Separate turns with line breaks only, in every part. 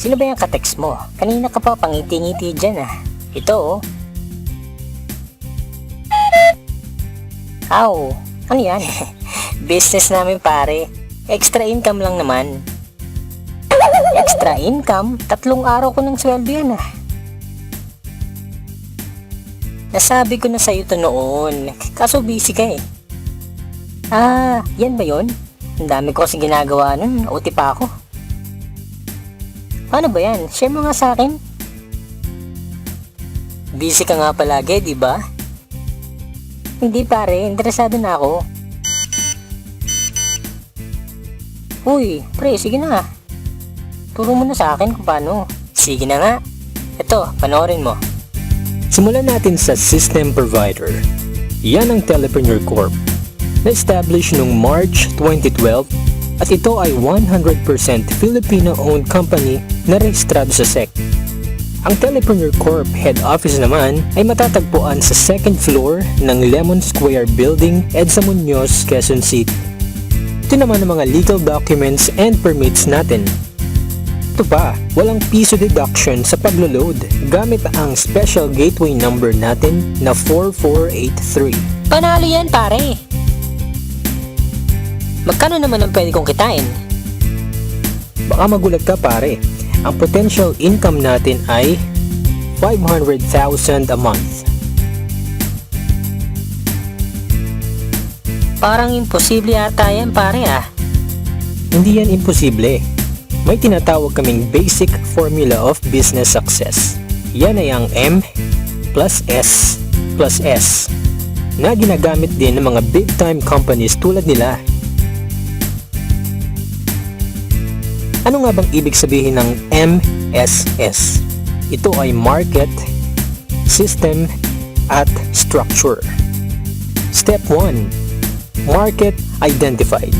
Sino ba yung ka-text mo? Kanina ka pa pangiti-ngiti dyan ah. Ito oh. Aw, ano yan? Business namin pare. Extra income lang naman. Extra income? 3 araw ko ng sweldo yan ah. Nasabi ko na sa'yo to noon. Kaso busy ka eh. Ah, yan ba yun? Ang dami ko kasi ginagawa nun. OT pa ako. Paano ba yan? Share mo nga sa akin. Busy ka nga palagi, di ba? Hindi pare, interesado na ako. Uy, pre, sige na. Turo mo na sa akin kung paano. Sige na nga. Ito, panoorin mo.
Simulan natin sa system provider. Yan ang Telepreneur Corp. Na-establish noong March 2012 at ito ay 100% Filipino-owned company na rehistrado sa SEC. Ang Telepreneur Corp head office naman ay matatagpuan sa 2nd floor ng Lemon Square Building, EDSA Muñoz, Quezon City. Ito naman ang mga legal documents and permits natin. Ito pa, walang piso deduction sa paglo-load gamit ang special gateway number natin na 4483.
Panalo yan pare. Magkano naman ang pwede kong kitain?
Baka magulat ka pare, ang potential income natin ay 500,000 a month.
Parang imposible ata yan pare ah.
Hindi yan imposible. May tinatawag kaming basic formula of business success. Yan ay ang M plus S plus S na ginagamit din ng mga big time companies tulad nila. Ano nga bang ibig sabihin ng MSS? Ito ay market, system, at structure. Step 1. Market identified.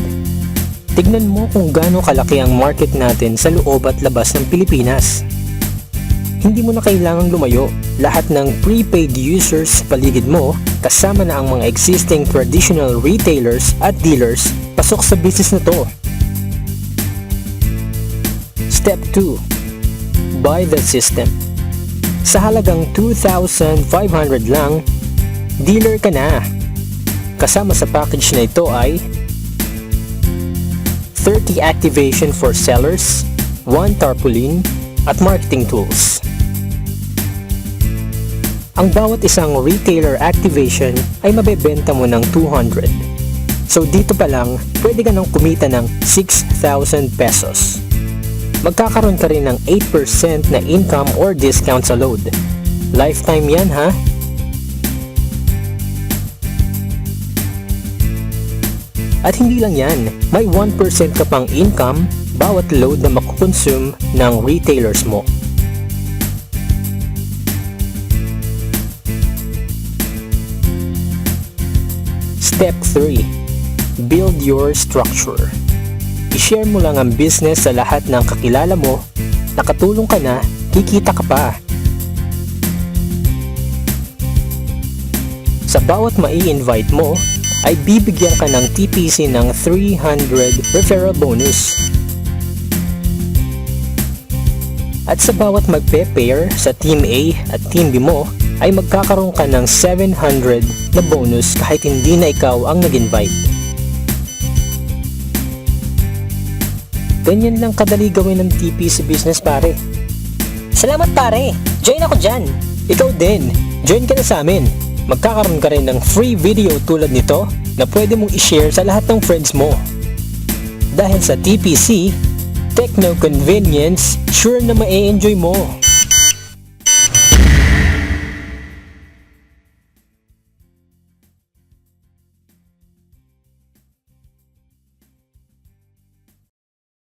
Tignan mo kung gaano kalaki ang market natin sa loob at labas ng Pilipinas. Hindi mo na kailangang lumayo. Lahat ng prepaid users sa paligid mo, kasama na ang mga existing traditional retailers at dealers, pasok sa business na to. Step 2. Buy the system. Sa halagang 2,500 lang, dealer ka na. Kasama sa package na ito ay 30 activation for sellers, 1 tarpaulin, at marketing tools. Ang bawat isang retailer activation ay mabebenta mo ng 200. So dito pa lang, pwede ka nang kumita ng 6,000 pesos. Magkakaroon ka rin ng 8% na income or discount sa load. Lifetime yan ha? At hindi lang yan, may 1% ka pang income bawat load na makukonsume ng retailers mo. Step 3. Build your structure. I-share mo lang ang business sa lahat ng kakilala mo, nakatulong ka na, kikita ka pa. Sa bawat mai-invite mo, ay bibigyan ka ng TPC ng 300 referral bonus. At sa bawat magpe-pair sa Team A at Team B mo, ay magkakaroon ka ng 700 na bonus kahit hindi na ikaw ang nag-invite. Ganyan lang kadali gawin ng TPC business pare.
Salamat pare. Join ako dyan.
Ikaw din, join ka na sa amin. Magkakaroon ka rin ng free video tulad nito na pwede mong i-share sa lahat ng friends mo. Dahil sa TPC, techno convenience, sure na ma-enjoy mo.